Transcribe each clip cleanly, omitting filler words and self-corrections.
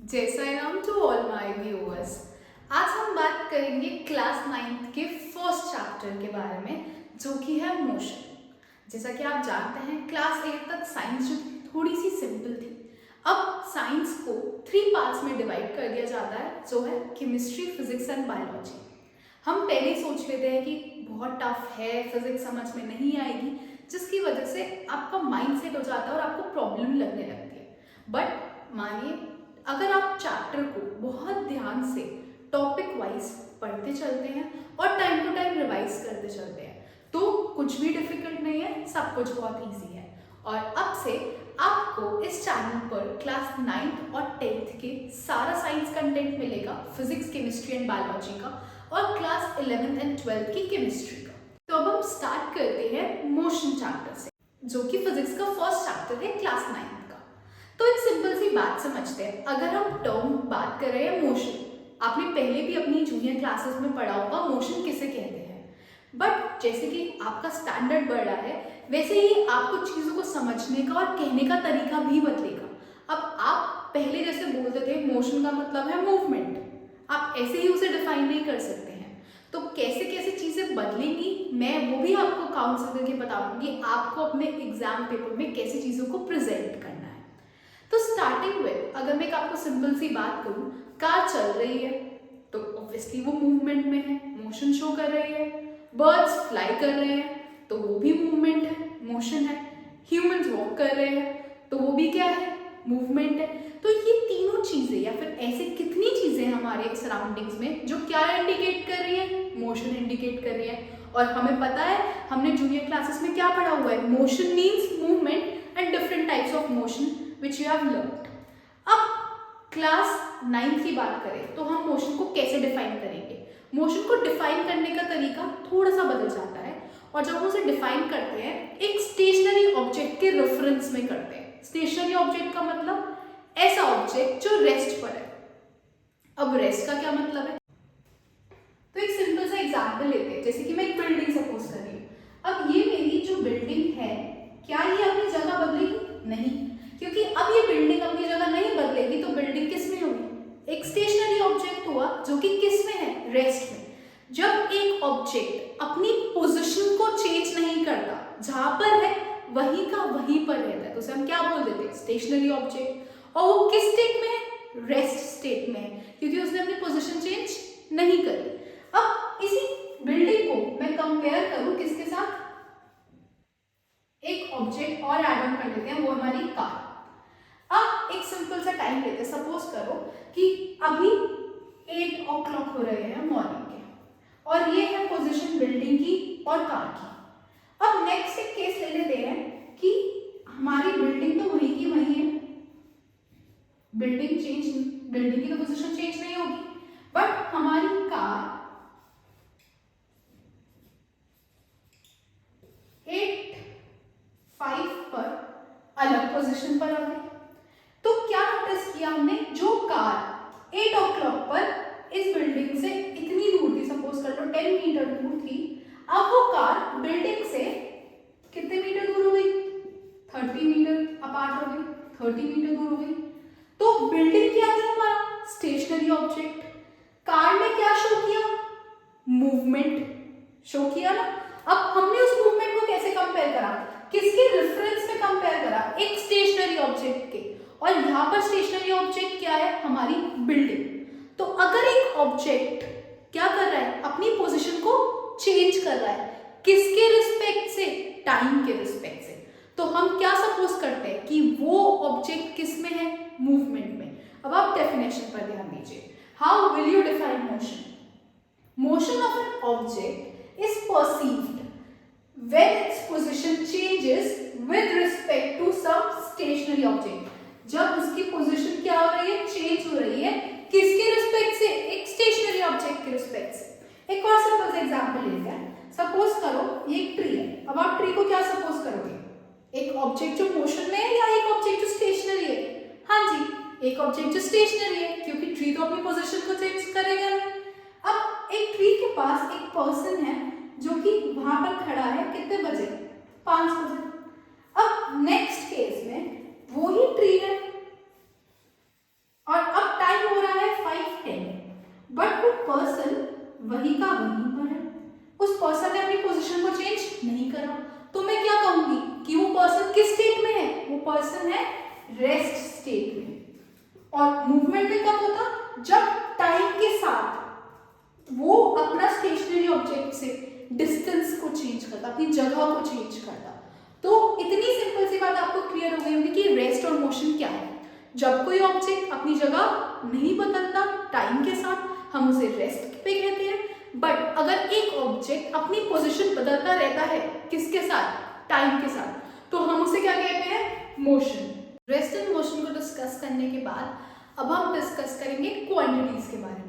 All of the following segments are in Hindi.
जय Sai Ram to all my viewers. आज हम बात करेंगे क्लास 9th के फर्स्ट चैप्टर के बारे में, जो कि है मोशन। जैसा कि आप जानते हैं, क्लास 8 तक साइंस जो थोड़ी सी सिंपल थी। अब साइंस को 3 पार्ट्स में डिवाइड कर दिया जाता है, जो है केमिस्ट्री, फिजिक्स एंड बायोलॉजी। हम पहले ही सोच लेते हैं कि बहुत टफ है, फिजिक्स समझ में नहीं आएगी, जिसकी वजह से आपका माइंड सेट हो जाता है और आपको प्रॉब्लम लगने लगती है। बट मानिए, अगर आप चैप्टर को बहुत ध्यान से टॉपिक वाइज पढ़ते चलते हैं और टाइम टू टाइम रिवाइज करते चलते हैं, तो कुछ भी डिफिकल्ट नहीं है, सब कुछ बहुत इजी है। और अब से आपको इस चैनल पर क्लास 9th और 10th के सारा साइंस कंटेंट मिलेगा, फिजिक्स, केमिस्ट्री एंड बायोलॉजी का, और क्लास 11th एंड 12th की केमिस्ट्री का। तो अब हम स्टार्ट करते हैं मोशन चैप्टर से, जो कि फिजिक्स का फर्स्ट चैप्टर है क्लास 9th का। तो एक सिंपल सी बात समझते हैं। अगर हम टर्म बात कर रहे हैं मोशन, आपने पहले भी अपनी जूनियर क्लासेस में पढ़ा होगा मोशन किसे कहते हैं। बट जैसे कि आपका स्टैंडर्ड बढ़ रहा है, वैसे ही आपको चीज़ों को समझने का और कहने का तरीका भी बदलेगा। अब आप पहले जैसे बोलते थे मोशन का मतलब है मूवमेंट, आप ऐसे ही उसे डिफाइन नहीं कर सकते हैं। तो कैसे कैसे चीज़ें बदलेंगी, मैं वो भी आपको काउंसल करके बताऊंगी आपको अपने एग्जाम पेपर में कैसे चीज़ों को प्रेजेंट करना है। तो स्टार्टिंग विद, अगर मैं आपको सिंपल सी बात करूं, कार चल रही है तो ऑब्वियसली वो मूवमेंट में है, मोशन शो कर रही है। बर्ड्स फ्लाई कर रहे हैं तो वो भी मूवमेंट है, मोशन है। ह्यूमंस वॉक कर रहे हैं तो वो भी क्या है, मूवमेंट है। तो ये तीनों चीजें या फिर ऐसे कितनी चीजें हमारे सराउंडिंग्स में जो क्या इंडिकेट कर रही है, मोशन इंडिकेट कर रही है। और हमें पता है, हमने जूनियर क्लासेस में क्या पढ़ा हुआ है, motion means movement and different types of motion which you have learned। अब क्लास 9th की बात करें तो हम मोशन को कैसे डिफाइन करेंगे। मोशन को डिफाइन करने का तरीका थोड़ा सा बदल जाता है, और जब हम उसे डिफाइन करते हैं एक स्टेशनरी ऑब्जेक्ट के रेफरेंस में करते हैं। स्टेशनरी ऑब्जेक्ट का मतलब ऐसा ऑब्जेक्ट जो रेस्ट पर है। अब रेस्ट का क्या मतलब है, तो एक सिंपल सा एग्जांपल लेते हैं। जैसे कि मैं एक बिल्डिंग सपोज कर रही हूँ। अब ये मेरी जो बिल्डिंग है, क्या ये अपनी जगह बदलेगी? नहीं, क्योंकि अब ये बिल्डिंग अपनी जगह नहीं बदलेगी, तो बिल्डिंग किस में होगी, एक स्टेशनरी ऑब्जेक्ट हुआ जो कि किस में है, रेस्ट में। जब एक ऑब्जेक्ट अपनी पोजीशन को चेंज नहीं करता, जहां पर है वहीं का वहीं पर रहता है, तो उसे हम क्या बोल देते हैं, स्टेशनरी ऑब्जेक्ट। और वो किस स्टेट में है, रेस्ट स्टेट में है, क्योंकि उसने अपनी पोजीशन चेंज नहीं करी। अब इसी बिल्डिंग को मैं कंपेयर करूं किसके साथ, एक ऑब्जेक्ट और ऐड ऑन कर लेते हैं, वो हमारी कार। अब एक सिंपल सा टाइम लेते हैं। सपोज करो कि अभी 8 o'clock हो रहे हैं मॉर्निंग के, और ये है पोजीशन बिल्डिंग की और कार की। अब नेक्स्ट एक केस ले लेते हैं कि हमारी बिल्डिंग तो वहीं की वहीं है, बिल्डिंग की तो पोजीशन चेंज नहीं होगी, बट हमारी कार 8:05 पर अलग पोजीशन पर आ गई। तो क्या नोटिस किया हमने, जो कार 8 o'clock पर इस बिल्डिंग से इतनी दूर थी, सपोज कर लो 10 मीटर दूर थी, अब वो कार बिल्डिंग से कितने मीटर दूर हो गई, 30 मीटर अपार्ट हो गई, 30 मीटर दूर हो गई। तो बिल्डिंग क्या थी, हमारा स्टेशनरी ऑब्जेक्ट। कार ने क्या शो किया, मूवमेंट शो किया ना। अब हमने उस मूवमेंट को कैसे कंपेयर करा, किसके रेफरेंस में कंपेयर करा, एक स्टेशनरी ऑब्जेक्ट के। और यहां पर स्टेशनरी ऑब्जेक्ट क्या है, हमारी बिल्डिंग। तो अगर एक ऑब्जेक्ट क्या कर रहा है, अपनी पोजीशन को चेंज कर रहा है, किसके रिस्पेक्ट से, टाइम के रिस्पेक्ट से, तो हम क्या सपोज करते हैं कि वो ऑब्जेक्ट किस में है, मूवमेंट में। अब आप डेफिनेशन पर ध्यान दीजिए। How will you define motion, motion of an object is perceived when its position changes with respect to some stationary object। जब उसकी पोजीशन क्या हो रही है, चेंज हो रही है, किसके रिस्पेक्ट से, एक स्टेशनरी ऑब्जेक्ट के रिस्पेक्ट से। एक और सिंपल सा एग्जांपल लेते हैं। सपोज करो ये एक ट्री है। अब आप ट्री को क्या सपोज करोगे, एक ऑब्जेक्ट जो मोशन में है या एक ऑब्जेक्ट जो स्टेशनरी है? हाँ जी, एक ऑब्जेक्ट जो स्टेशनरी है, क्योंकि ट्री तो अपनी पोजीशन को चेंज करेगा नहीं। अब एक ट्री के पास एक पर्सन है जो कि वहां पर खड़ा है, कितने बजे, 5 बजे। अब नेक्स्ट केस में वो ही ट्री है, और अब पर्सन वही का वहीं पर है, उस पर्सन ने अपनी पोजीशन को चेंज नहीं करा, तो मैं क्या कहूंगी कि वो पर्सन किस स्टेट में है, वो पर्सन है रेस्ट स्टेट में। और मूवमेंट में कब होता, जब टाइम के साथ वो अपना स्टेशनरी ऑब्जेक्ट से डिस्टेंस को चेंज करता, अपनी जगह को चेंज करता। तो इतनी सिंपल सी बात आपको क्लियर हो गई होगी कि रेस्ट और मोशन क्या है। जब कोई ऑब्जेक्ट अपनी जगह नहीं बदलता टाइम के साथ, हम उसे रेस्ट पे कहते हैं। बट अगर एक ऑब्जेक्ट अपनी पोजीशन बदलता रहता है किसके साथ, टाइम के साथ, तो हम उसे क्या कहते हैं, मोशन। रेस्ट एंड मोशन को डिस्कस करने के बाद अब हम डिस्कस करेंगे क्वांटिटीज के बारे में।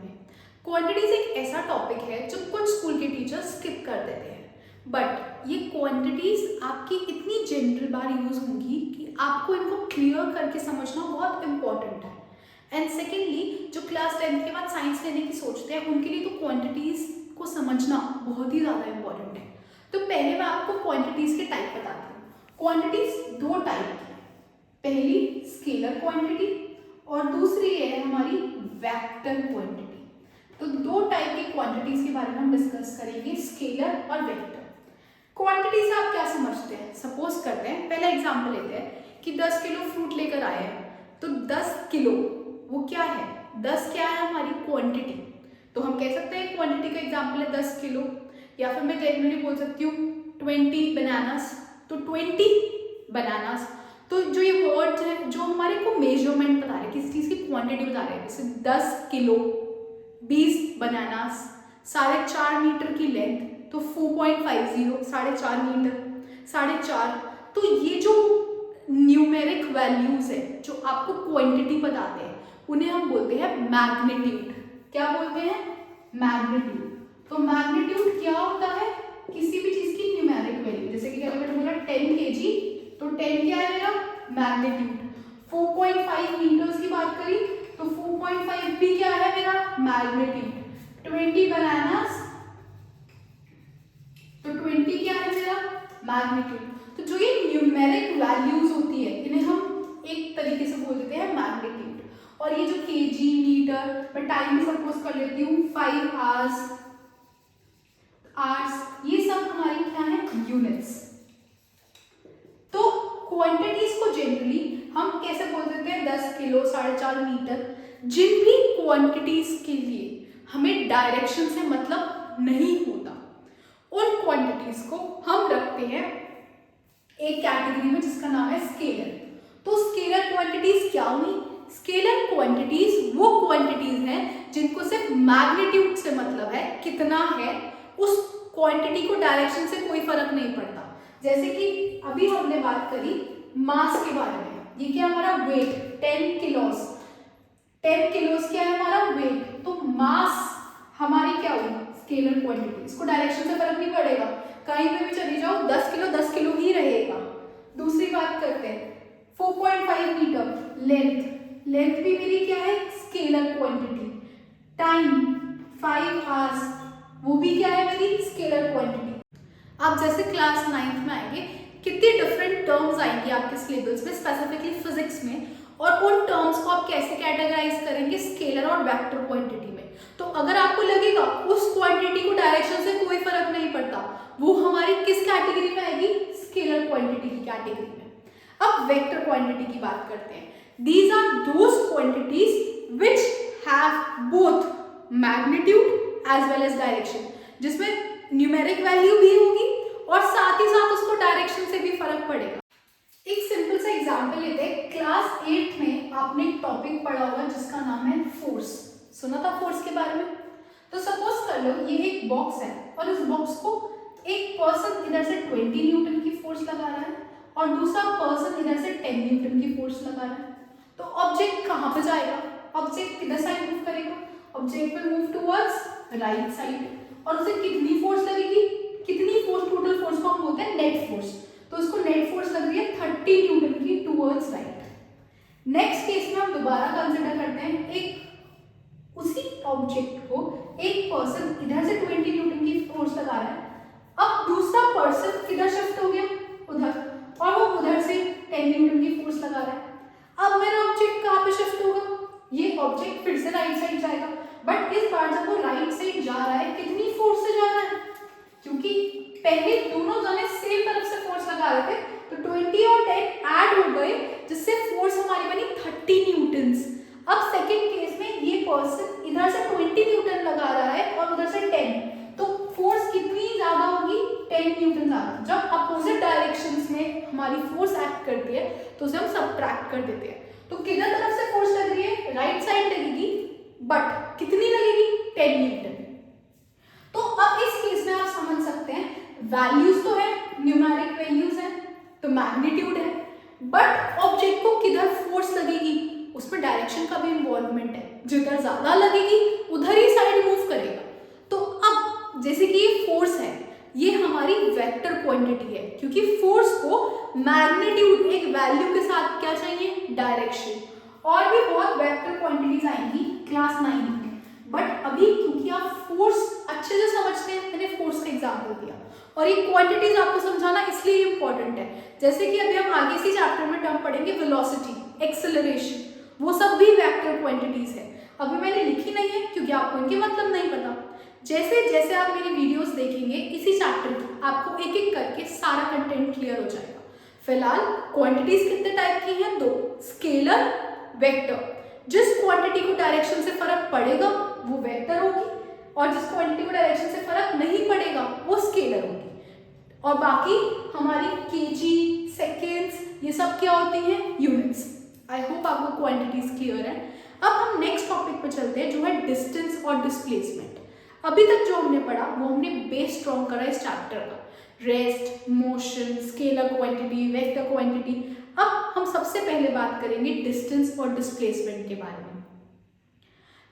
क्वांटिटीज एक ऐसा टॉपिक है जो कुछ स्कूल के टीचर्स स्किप कर देते हैं, बट ये क्वांटिटीज आपकी इतनी जनरल बार यूज होंगी कि आपको इनको क्लियर करके समझना बहुत इंपॉर्टेंट है। एंड सेकेंडली, जो क्लास 10th के बाद साइंस लेने की सोचते हैं उनके लिए तो क्वांटिटीज को समझना बहुत ही ज़्यादा इंपॉर्टेंट है। तो पहले मैं आपको क्वांटिटीज के टाइप बताती हूँ। क्वांटिटीज दो टाइप की है, पहली स्केलर क्वांटिटी और दूसरी है हमारी वेक्टर क्वांटिटी। तो दो टाइप की क्वांटिटीज के बारे में हम डिस्कस करेंगे, स्केलर और वेक्टर। क्वांटिटी से आप क्या समझते हैं, सपोज करते हैं, पहला एग्जांपल लेते हैं कि 10 किलो फ्रूट लेकर आए हैं, तो 10 किलो वो क्या है, 10 क्या है हमारी क्वांटिटी। तो हम कह सकते हैं क्वांटिटी का एग्जांपल है 10 किलो, या फिर मैं जनरली बोल सकती हूँ 20 बनानास, तो 20 बनानास। तो जो ये वर्ड्स हैं जो हमारे को मेजरमेंट बता रहे हैं, किसी चीज़ की क्वांटिटी बता रहे हैं, जैसे 10 किलो, 20 बनानास, 4.5 मीटर की लेंथ, तो 4.50, 4.5 मीटर, 4.5। तो ये जो न्यूमेरिक वैल्यूज है जो आपको क्वांटिटी बताते हैं उन्हें हम बोलते हैं मैग्नीट्यूड। क्या बोलते हैं, मैग्नीट्यूड। तो मैग्नीट्यूड क्या होता है, किसी भी चीज की न्यूमेरिक वैल्यू, जैसे कि मैंने बोला 10 kg, तो 10 क्या है मेरा मैग्नीट्यूड। 4.5 मीटर्स की बात करी तो 4.5 भी क्या है मेरा मैग्नीट्यूड। 20 बनानास, तो 20 क्या है मेरा मैग्नीट्यूड। तो जो ये न्यूमेरिक वैल्यूज होती है इन्हें हम एक तरीके से बोल देते हैं मैग्नीट्यूड। और ये जो केजी, मीटर, मैं टाइम सपोज कर लेती हूँ 5 आवर्स, ये सब हमारी क्या है, यूनिट्स। तो क्वांटिटीज को जनरली हम कैसे बोल देते हैं, 10 किलो, 4.5 मीटर। जिन भी क्वांटिटीज के लिए हमें डायरेक्शन से मतलब नहीं होता उन क्वांटिटीज को हम रखते हैं एक कैटेगरी में जिसका नाम है स्केलर। तो स्केलर क्वांटिटीज क्या हुई, स्केलर क्वांटिटीज वो क्वांटिटीज हैं जिनको सिर्फ मैग्नीट्यूड से मतलब है, कितना है, उस क्वांटिटी को डायरेक्शन से कोई फर्क नहीं पड़ता। जैसे कि अभी हमने बात करी मास के बारे में, ये क्या हमारा वेट 10 किलोस, 10 किलोस क्या है हमारा वेट। तो मास हमारी क्या हुई, स्केलर क्वांटिटी, इसको डायरेक्शन से फर्क नहीं पड़ेगा, कहीं पे भी चली जाओ 10 किलो 10 किलो ही रहेगा। दूसरी बात करते हैं 4.5 मीटर लेंथ, लेंथ भी मेरी क्या है, स्केलर क्वांटिटी। टाइम 5 आवर्स, वो भी क्या है मेरी स्केलर क्वांटिटी। आप जैसे क्लास 9th में आएंगे कितनी डिफरेंट टर्म्स आएंगी आपके सिलेबस में, स्पेसिफिकली फिजिक्स में, और उन टर्म्स को आप कैसे कैटेगराइज करेंगे, स्केलर और वेक्टर क्वांटिटी में। तो अगर आपको लगेगा उस क्वांटिटी को डायरेक्शन से कोई फर्क नहीं पड़ता, वो हमारी किस कैटेगरी में आएगी, स्केलर क्वांटिटी की कैटेगरी में। अब वेक्टर क्वांटिटी की बात करते हैं। These are those quantities which have both magnitude as well as direction, जिसमें न्यूमेरिक वैल्यू भी होगी और साथ ही साथ उसको डायरेक्शन से भी फर्क पड़ेगा। एक सिंपल सा एग्जांपल लेते हैं। क्लास 8 में आपने एक टॉपिक पढ़ा होगा जिसका नाम है फोर्स। सुना था फोर्स के बारे में? तो सपोज कर लो ये एक बॉक्स है और इस बॉक्स को एक पर्सन इधर से 20 न्यूटन की फोर्स लगा रहा है और दूसरा पर्सन इधर से 10 न्यूटन की फोर्स लगा रहा है। तो ऑब्जेक्ट कहाँ पे जाएगा, ऑब्जेक्ट किधर साइड मूव करेगा, object will move towards right side. और उसे कितनी फोर्स लगेगी, कितनी फोर्स, टोटल फोर्स को हम बोलते हैं नेट फोर्स। तो उसको नेट फोर्स लग रही है 30 न्यूटन की टुवर्ड्स राइट। नेक्स्ट केस में हम दोबारा कंसिडर करते हैं, एक उसी ऑब्जेक्ट को एक पर्सन इधर से 20 न्यूटन की फोर्स लगा रहा है। अब दूसरा पर्सन किधर शिफ्ट हो गया, उधर, और वो उधर से 10 न्यूटन की फोर्स लगा रहा है। अब मेरा ऑब्जेक्ट कहाँ पे शिफ्ट होगा, ये ऑब्जेक्ट फिर से राइट साइड जाएगा, बट इस बार जब वो राइट साइड जा रहा है कितनी फोर्स से जा रहा है, क्योंकि पहले दोनों जने सेम तरफ से फोर्स लगा रहे थे, तो 20 और 10 ऐड हो गए जिससे फोर्स हमारी बनी 30 न्यूटन्स। अब सेकंड केस में ये पर्सन इधर से 20 न्यूटन लगा रहा है और उधर से 10, तो फोर्स कितनी ज्यादा होगी, 10 न्यूटन ज्यादा। जब अपोजिट डायरेक्शंस में हमारी फोर्स एक्ट करती है तो उसे हम सबट्रैक्ट कर देते हैं। तो किधर तरफ से फोर्स लग रही है, राइट साइड लगेगी, बट कितनी लगेगी, 10 न्यूटन। तो अब इस केस में आप समझ सकते हैं वैल्यूज तो है, न्यूमेरिक वैल्यूज है, तो मैग्नीट्यूड है, बट ऑब्जेक्ट को किधर फोर्स लगेगी उसमें डायरेक्शन का भी इन्वॉल्वमेंट है, जिधर ज्यादा लगेगी उधर ही साइड मूव करेगा। तो अब जैसे कि ये फोर्स है, ये हमारी वेक्टर क्वांटिटी है, क्योंकि फोर्स को मैग्नीट्यूड एक वैल्यू के साथ क्या चाहिए, डायरेक्शन। और भी बहुत वेक्टर क्वांटिटीज आएंगी क्लास 9 में, बट अभी क्योंकि आप फोर्स अच्छे से समझते हैं, मैंने फोर्स का एग्जाम्पल दिया और ये क्वांटिटीज आपको समझाना इसलिए इंपॉर्टेंट है। जैसे कि अभी हम आगे इसी चैप्टर में टर्म पढ़ेंगे वेलोसिटी, एक्सेलरेशन, वो सब भी वेक्टर क्वांटिटीज है। अभी मैंने लिखी नहीं है क्योंकि आपको इनके मतलब नहीं पता। जैसे जैसे आप मेरी वीडियोस देखेंगे इसी चैप्टर की, आपको एक एक करके सारा कंटेंट क्लियर हो जाएगा। फिलहाल क्वांटिटीज कितने टाइप की हैं, 2, स्केलर, वेक्टर। जिस क्वांटिटी को डायरेक्शन से फर्क पड़ेगा वो वेक्टर होगी, और जिस क्वांटिटी को डायरेक्शन से फर्क नहीं पड़ेगा वो स्केलर होगी। और बाकी हमारी केजी, सेकेंड्स, ये सब क्या होती हैं, यूनिट्स। आई होप आपको क्वांटिटीज क्लियर है। अब हम नेक्स्ट टॉपिक पे चलते हैं जो है डिस्टेंस और डिस्प्लेसमेंट। अभी तक जो हमने पढ़ा वो हमने बेस स्ट्रॉन्ग करा इस चैप्टर का, rest, motion, scalar quantity, vector quantity. अब हम सबसे पहले बात करेंगे डिस्टेंस और डिस्प्लेसमेंट के बारे में।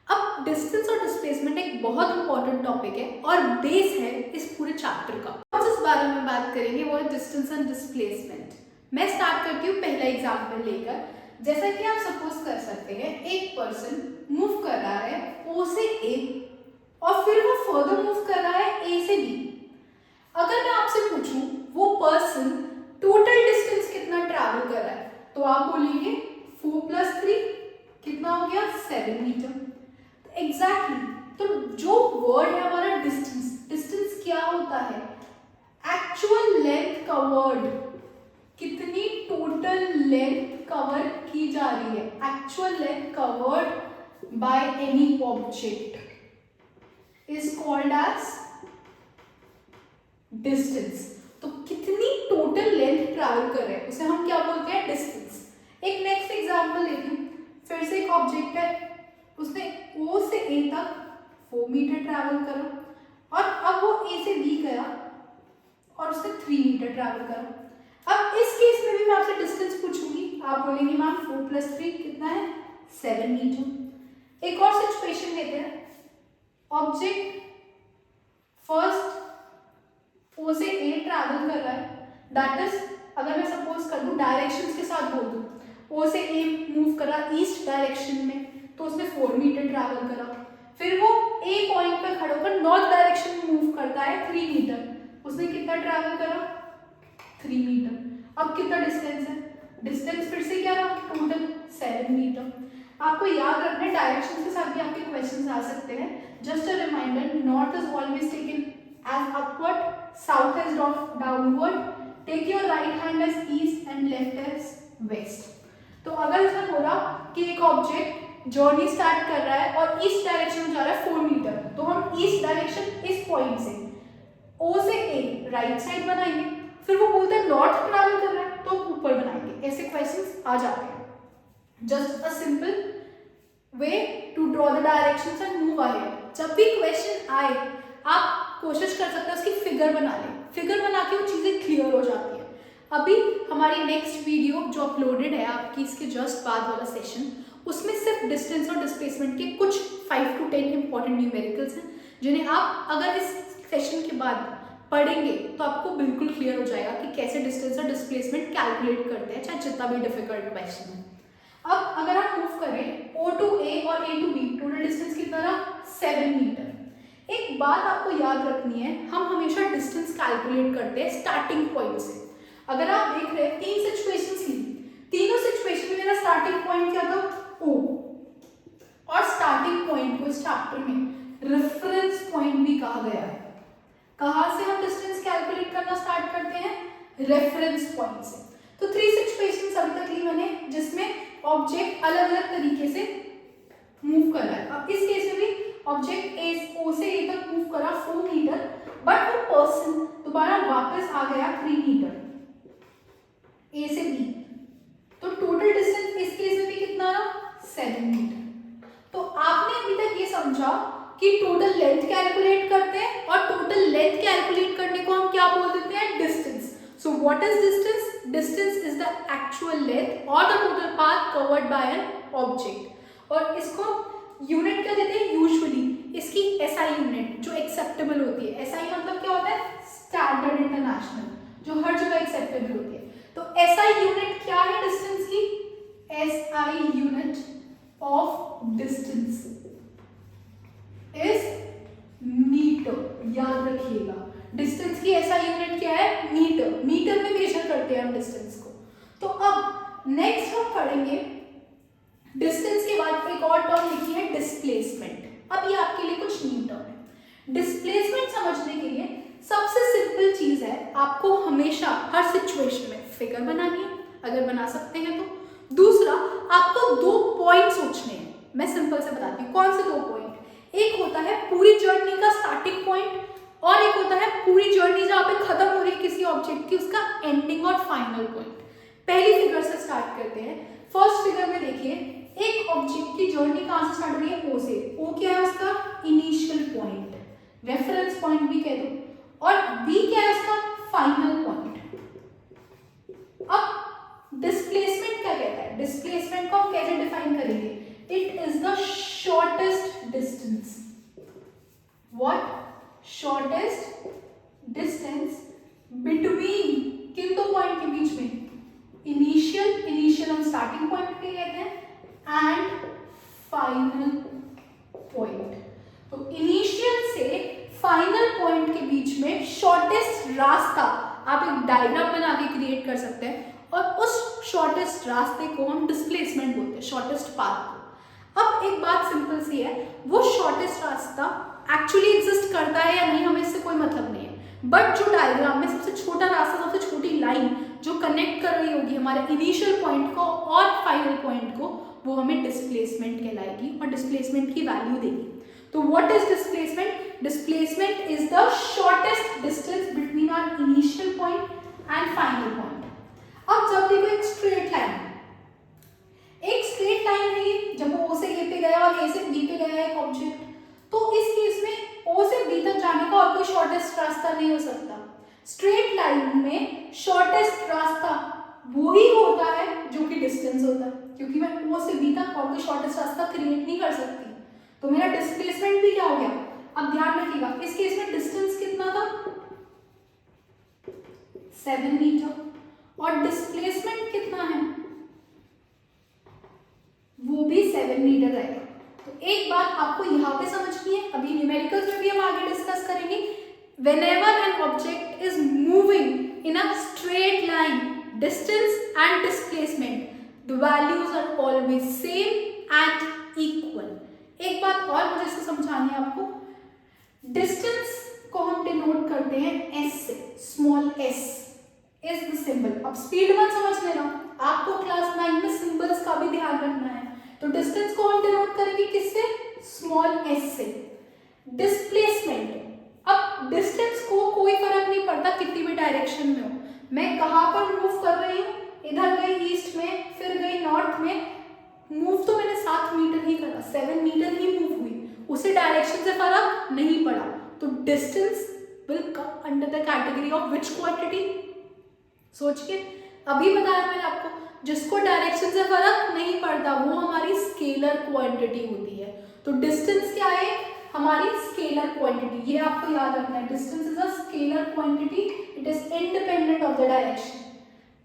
अब डिस्टेंस और डिस्प्लेसमेंट एक बहुत इंपॉर्टेंट टॉपिक है और बेस है इस पूरे चैप्टर का। हम जिस बारे में बात करेंगे वो है डिस्टेंस एंड डिस्प्लेसमेंट। मैं स्टार्ट करती हूँ पहला एग्जाम्पल लेकर। जैसा कि आप सपोज कर सकते हैं एक पर्सन मूव कर रहा है O से A और फिर वो फर्दर मूव कर रहा है A से B। अगर मैं आपसे पूछूं वो पर्सन टोटल डिस्टेंस कितना ट्रैवल कर रहा है, तो आप बोलेंगे 4 + 3 कितना हो गया, 7 मीटर। एग्जैक्टली। तो जो वर्ड है हमारा डिस्टेंस, डिस्टेंस क्या होता है, एक्चुअल लेंथ कवर्ड, कितनी टोटल लेंथ कवर की जा रही है, actual length covered by any object is called as distance. तो कितनी टोटल लेंथ ट्रैवल कर रहे हैं उसे हम क्या बोलते हैं, डिस्टेंस। एक नेक्स्ट एग्जांपल लेती हूँ, फिर से एक ऑब्जेक्ट है, उसने O से A तक 4 मीटर ट्रैवल करा और अब वो A से B गया और उसने 3 मीटर ट्रैवल करा। अब इस केस में भी मैं आपसे डिस्टेंस पूछूंगी, आप बोलेंगे मैम 4 + 3 कितना है, 7 मीटर। एक और सिचुएशन लेते हैं, ऑब्जेक्ट फर्स्ट O से A ट्रैवल कर रहा है, दैट इज अगर मैं सपोज कर दूं डायरेक्शंस के साथ बोल दूं, O से A मूव करा ईस्ट डायरेक्शन में तो उसने 4 मीटर ट्रैवल करा। फिर वो A पॉइंट पे खड़े होकर नॉर्थ डायरेक्शन में मूव करता है 3 मीटर, उसने कितना ट्रैवल करा, 3 मीटर। अब कितना डिस्टेंस है, डिस्टेंस फिर से क्या रहा, टोटल 7 मीटर। आपको याद रखना है डायरेक्शन के साथ भी आपके क्वेश्चंस आ सकते हैं। Just a reminder, north is always taken as upward, south as downward, take your right hand as east and left as west। तो अगर इसने बोला कि एक ऑब्जेक्ट जर्नी स्टार्ट कर रहा है और ईस्ट डायरेक्शन में जा रहा है 4 मीटर, तो हम ईस्ट डायरेक्शन इस पॉइंट से O से A राइट साइड बनाएंगे, फिर वो बोलते हैं नॉर्थ ट्रैवल कर रहा है तो ऊपर बनाएंगे। ऐसे क्वेश्चंस आ जाते हैं। Just a simple way to draw the directions and move ahead. जब भी क्वेश्चन आए आप कोशिश कर सकते हैं उसकी फिगर बना लें, फिगर बना के वो चीज़ें क्लियर हो जाती हैं। अभी हमारी नेक्स्ट वीडियो जो अपलोडेड है आपकी इसके जस्ट बाद वाला सेशन, उसमें सिर्फ डिस्टेंस और डिस्प्लेसमेंट के कुछ 5 to 10 इंपॉर्टेंट न्यूमेरिकल्स हैं जिन्हें आप अगर इस सेशन के बाद पढ़ेंगे तो आपको बिल्कुल क्लियर हो जाएगा कि कैसे डिस्टेंस और डिस्प्लेसमेंट कैलकुलेट करते हैं, चाहे जितना भी डिफिकल्ट क्वेश्चन है। अब अगर हम मूव करें O to A और A to B, total distance कितना रहा, 7 मीटर। एक बात आपको याद रखनी है, हम हमेशा डिस्टेंस कैलकुलेट करते हैं स्टार्टिंग पॉइंट से। अगर आप देख रहे हैं 3 सिचुएशंस ली, तीनों सिचुएशन में मेरा स्टार्टिंग पॉइंट क्या था, O। और स्टार्टिंग पॉइंट को इस चैप्टर में रेफरेंस पॉइंट भी कहा गया है। कहाँ से हम डिस्टेंस कैलकुलेट करना स्टार्ट करते हैं? रेफरेंस पॉइंट से। तो 3 सिचुएशंस अभी तक ली मैंने जिसमें ऑब्जेक्ट अलग अलग तरीके से मूव कर रहा है। अब इस केस में भी ऑब्जेक्ट ओ से ए तक मूव करा 4 मीटर, बट वो पर्सन दोबारा वापस आ गया 3 मीटर ए से बी, तो टोटल डिस्टेंस इस केस में भी कितना रहा? 7 मीटर। तो आपने अभी तक ये समझा कि टोटल लेंथ कैलकुलेट करते हैं और टोटल लेंथ कैलकुलेट करने को हम क्या बोल देते हैं? Distance. So what is distance? Distance is the actual length और the total path covered by an object. और इसको यूनिट क्या देते हैं? यूजुअली इसकी एसआई यूनिट जो एक्सेप्टेबल होती है। एसआई मतलब क्या होता है? स्टैंडर्ड इंटरनेशनल, जो हर जगह एक्सेप्टेबल होती है। तो एसआई यूनिट क्या है डिस्टेंस की? SI unit of distance is metre. याद रखिएगा, डिस्टेंस की एसआई यूनिट क्या है? मीटर। मीटर में मेजर करते हैं हम डिस्टेंस को। तो अब नेक्स्ट हम पढ़ेंगे डिस्टेंस के बाद एक और टर्म लिखी है डिस्प्लेसमेंट। अब ये आपके लिए कुछ न्यू टर्म है। डिस्प्लेसमेंट समझने के लिए सबसे सिंपल चीज है, आपको हमेशा हर सिचुएशन में फिगर बनानी है, अगर बना सकते हैं तो। दूसरा, आपको 2 पॉइंट सोचने हैं। मैं सिंपल से बताती हूँ कौन से 2 पॉइंट। एक होता है पूरी जर्नी का स्टार्टिंग पॉइंट और एक होता है पूरी जर्नी जहाँ पे खत्म हो रही है किसी ऑब्जेक्ट की, उसका एंडिंग और फाइनल पॉइंट। पहली फिगर से स्टार्ट करते हैं। फर्स्ट फिगर में देखिए, एक ऑब्जेक्ट की जर्नी कहाँ से स्टार्ट हो रही है? ओ से। ओ क्या है उसका? इनिशियल पॉइंट, रेफरेंस पॉइंट भी कह दो, और बी क्या है उसका? Final point. अब डिस्प्लेसमेंट क्या कहता है? डिस्प्लेसमेंट को हम कैसे डिफाइन करेंगे? It is the shortest distance. What? Shortest distance between किन 2 पॉइंट के बीच में? इनिशियल हम स्टार्टिंग पॉइंट के कहते हैं, एंड फाइनल पॉइंट। तो इनिशियल से फाइनल पॉइंट के बीच में शॉर्टेस्ट रास्ता आप एक डायग्राम बना के क्रिएट कर सकते हैं, और उस शॉर्टेस्ट रास्ते को हम डिस्प्लेसमेंट बोलते हैं, शॉर्टेस्ट पाथ को। अब एक बात सिंपल सी है, वो शॉर्टेस्ट रास्ता एक्चुअली एग्जिस्ट करता है या नहीं हमें इससे कोई मतलब नहीं है, बट जो डायग्राम में सबसे छोटा रास्ता, सबसे छोटी लाइन जो कनेक्ट कर रही होगी हमारे इनिशियल पॉइंट को और फाइनल पॉइंट को, वो हमें डिस्प्लेसमेंट कहलाएगी और डिस्प्लेसमेंट की वैल्यू देगी। तो what is displacement? Displacement is the shortest distance between our initial point and final point. अब जब देखो एक स्ट्रेट लाइन है, जब वो ओ से ए पे गया और ए से बी पे गया एक ऑब्जेक्ट, तो इस केस में ओ से बी तक जाने का और कोई शॉर्टेस्ट रास्ता नहीं हो सकता। स्ट्रेट लाइन में शॉर्टेस्ट रास्ता वही होता है जो कि डिस्टेंस होता है, क्योंकि मैं ओ से बी तक और कोई शॉर्टेस्ट रास्ता क्रिएट नहीं कर सकती। तो मेरा डिस्प्लेसमेंट भी क्या हो गया? अब ध्यान रखिएगा, इस केस में डिस्टेंस कितना था? 7 मीटर, और डिस्प्लेसमेंट कितना है? वो भी 7 मीटर रहेगा। तो एक बात आपको यहाँ पे समझनी है, अभी न्यूमेरिकल्स में भी हम आगे डिस्कस करेंगे। Whenever an object is moving in a straight line, distance and displacement, the values are always same and equal. एक बात और मुझे इसको समझानी है आपको। डिस्टेंस को हम डिनोट करते हैं एस से, small S is the symbol. अब स्पीड 1 समझ लेना, आपको क्लास 9 में सिंबल्स का भी ध्यान रखना है। तो डिस्टेंस को हम डिनोट करेंगे किससे? स्मॉल एस से। डिस्प्लेसमेंट, अब डिस्टेंस को कोई फर्क नहीं पड़ता कितनी भी डायरेक्शन में हो, मैं कहाँ पर मूव कर रही हूँ, इधर गई ईस्ट में, फिर गई नॉर्थ में, मूव तो मैंने 7 मीटर ही करा, 7 मीटर ही मूव हुई, उसी डायरेक्शन से फर्क नहीं पड़ा। तो distance will come under the category of which quantity? सोच के अभी बताया मैंने आपको, जिसको डायरेक्शन से फर्क नहीं पड़ता वो हमारी स्केलर क्वांटिटी होती है। तो डिस्टेंस क्या है? हमारी स्केलर क्वांटिटी, ये आपको याद रखना है। Distance is a scalar quantity, it is independent of the direction.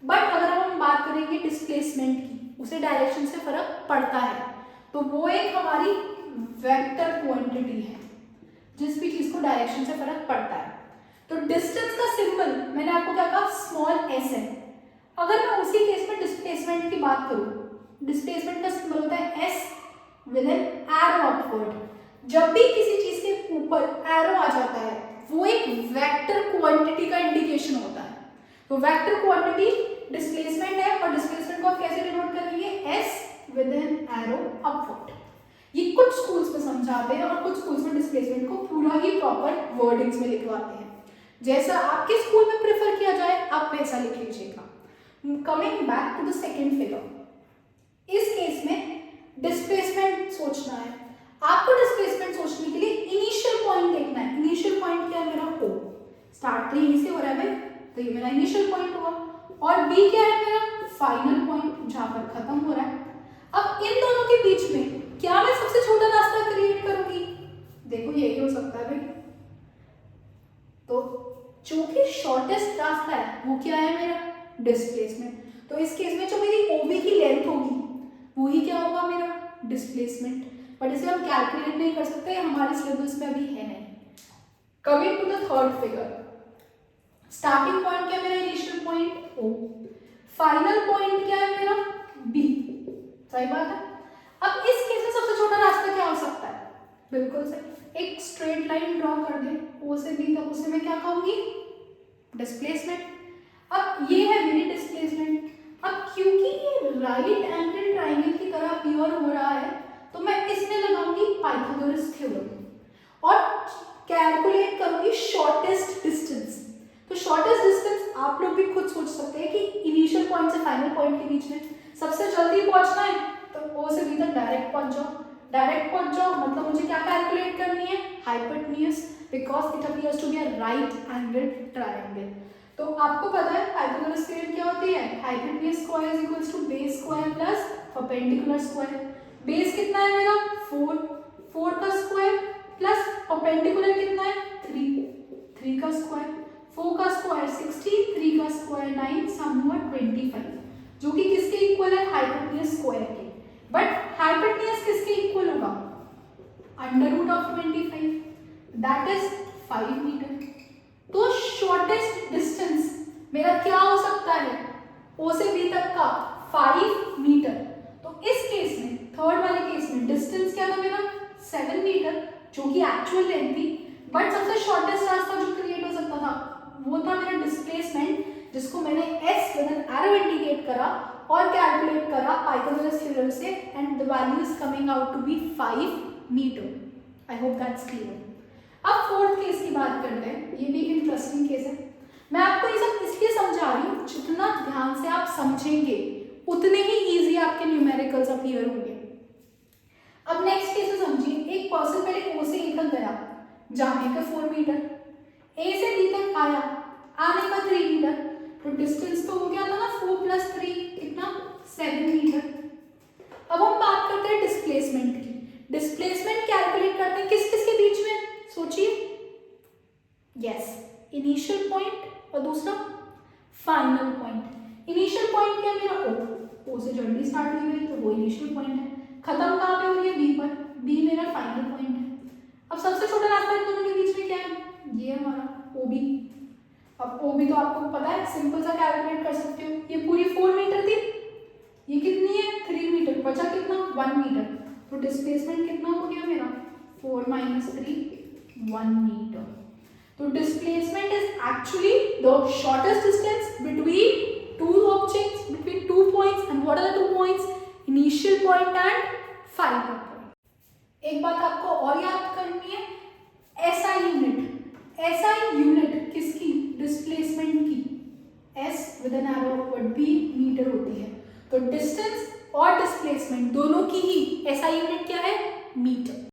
But अगर हम बात करेंगे डिस्प्लेसमेंट की, उसे डायरेक्शन से फर्क पड़ता है, तो वो एक हमारी वेक्टर क्वांटिटी है, जिस भी चीज को डायरेक्शन से फर्क पड़ता है। तो डिस्टेंस का सिंबल मैंने आपको क्या कहा? स्मॉल एस है। अगर मैं उसी केस में डिस्प्लेसमेंट की बात करूं, डिस्प्लेसमेंट का सिंबल होता है S, with an arrow upward. जब भी किसी चीज के ऊपर एरो आ जाता है वो एक वेक्टर क्वांटिटी का इंडिकेशन होता है। तो वेक्टर क्वांटिटी डिस्प्लेसमेंट है और डिस्प्लेसमेंट को आप कैसे डिनोट करेंगे, s with an arrow upward. ये कुछ स्कूल्स में समझाते हैं और कुछ स्कूल्स में डिस्प्लेसमेंट को पूरा ही प्रॉपर वर्डिंग्स में लिखवाते हैं। जैसा आपके स्कूल में प्रेफर किया जाए आप वैसा लिख लीजिएगा। Coming back to the second figure, इस केस में डिस्प्लेसमेंट सोचना है आपको। डिस्प्लेसमेंट सोचने के लिए इनिशियल पॉइंट देखना है। इनिशियल पॉइंट क्या है मेरा, O। स्टार्ट तो यहीं से हो रहा है भाई, तो ये मेरा इनिशियल पॉइंट हुआ। और B क्या है मेरा, फाइनल पॉइंट जहां पर खत्म हो रहा है। अब इन दोनों के बीच में क्या मैं सबसे छोटा रास्ता क्रिएट करूंगी, देखो यही हो सकता है भाई। तो जो कि शॉर्टेस्ट रास्ता है वो क्या है मेरा, डिस्प्लेसमेंट। तो इस केस में जो मेरी OB की लेंथ होगी वो ही क्या होगा मेरा, डिस्प्लेसमेंट। बट इसे हम कैलकुलेट नहीं कर सकते, हमारे सिलेबस में अभी है नहीं। Coming to the third figure, starting point क्या है मेरा, initial point O, final point क्या है मेरा, B। सही बात है। अब इस केस में सबसे छोटा रास्ता क्या हो सकता है, बिल्कुल सही, एक स्ट्रेट लाइन ड्रॉ कर दे O से B तक, उसे मैं क्या कहूंगी, डिस्प्लेसमेंट। अब ये है मेरी डिस्प्लेसमेंट। अब क्योंकि ये राइट एंगल ट्राइंगल की तरह अपीयर हो रहा है तो मैं इसमें लगाऊंगी पाइथागोरस थ्योरम और कैलकुलेट करूंगी शॉर्टेस्ट डिस्टेंस। तो शॉर्टेस्ट डिस्टेंस आप लोग भी खुद सोच सकते हैं कि इनिशियल पॉइंट से फाइनल पॉइंट के बीच में सबसे जल्दी पहुंचना है तो O से B तक डायरेक्ट पहुंच जाओ। डायरेक्ट पहुंच जाओ मतलब मुझे क्या कैलकुलेट करनी है, hypotenuse, because it appears to be a right angle triangle. तो आपको पता है पाइथागोरस थ्योरम क्या होती है, hypotenuse square is equals to base square plus perpendicular square. Base कितना है मेरा 4 का स्क्वायर प्लस परपेंडिकुलर कितना है 3 का स्क्वायर, 4 का स्क्वायर 60, 3 का स्क्वायर 9, सम हुआ 25, जो कि किसके इक्वल है, हाइपोटेन्यूज स्क्वायर के। बट हाइपोटेन्यूज किसके इक्वल होगा, under root of 25, that is 5 metre. तो शॉर्टेस्ट डिस्टेंस मेरा क्या हो सकता है, O से B तक का 5 मीटर। तो इस केस में, थर्ड वाले केस में डिस्टेंस क्या था मेरा 7 मीटर, जो कि एक्चुअल लेंथ थी। बट सबसे शॉर्टेस्ट रास्ता जो क्रिएट हो सकता था वो था मेरा डिस्प्लेसमेंट, जिसको मैंने S with an arrow indicate करा और कैलकुलेट करा पाइथागोरस थ्योरम से, and the value is coming out to be 5 metre. I hope that's clear. अब फोर्थ केस की बात करते हैं, ये भी एक इंटरेस्टिंग केस है। मैं आपको ये सब इसलिए समझा रही हूँ, जितना ध्यान से आप समझेंगे उतने ही इजी आपके न्यूमेरिकल्स अपीयर होंगे। अब नेक्स्ट केस समझिए, एक पर्सन पहले O से A तक गया, जाने का 4 मीटर, A से B तक आया, आने का 3 मीटर, तो डिस्टेंस तो हो गया था ना 4 + 3 कितना 7 मीटर। अब हम बात करते हैं डिस्प्लेसमेंट की। डिस्प्लेसमेंट कैलकुलेट करते हैं किस किस के बीच में, सोचिए, यस, इनिशियल पॉइंट और दूसरा फाइनल पॉइंट। इनिशियल पॉइंट क्या मेरा O से जर्नी स्टार्ट हुई है तो वो इनिशियल पॉइंट है, खत्म कहाँ पे हो रही है B पर, B मेरा फाइनल पॉइंट है। अब सबसे छोटा रास्ता इन दोनों के बीच में क्या है, ये हमारा OB। अब OB तो आपको पता है, सिंपल सा कैलकुलेट कर सकते हो, ये पूरी 4 मीटर थी, ये कितनी है 3 मीटर, बचा कितना 1 मीटर। तो डिस्प्लेसमेंट कितना हो गया मेरा 4 - 3 1 मीटर। तो displacement is actually the shortest distance between two objects, between 2 points, and what are the 2 points, initial point and final point। एक बात आपको और याद करनी है, SI यूनिट, SI यूनिट किसकी, डिस्प्लेसमेंट की, S with an arrow upward, B metre होती है। तो डिस्टेंस और डिस्प्लेसमेंट दोनों की ही SI यूनिट क्या है, मीटर।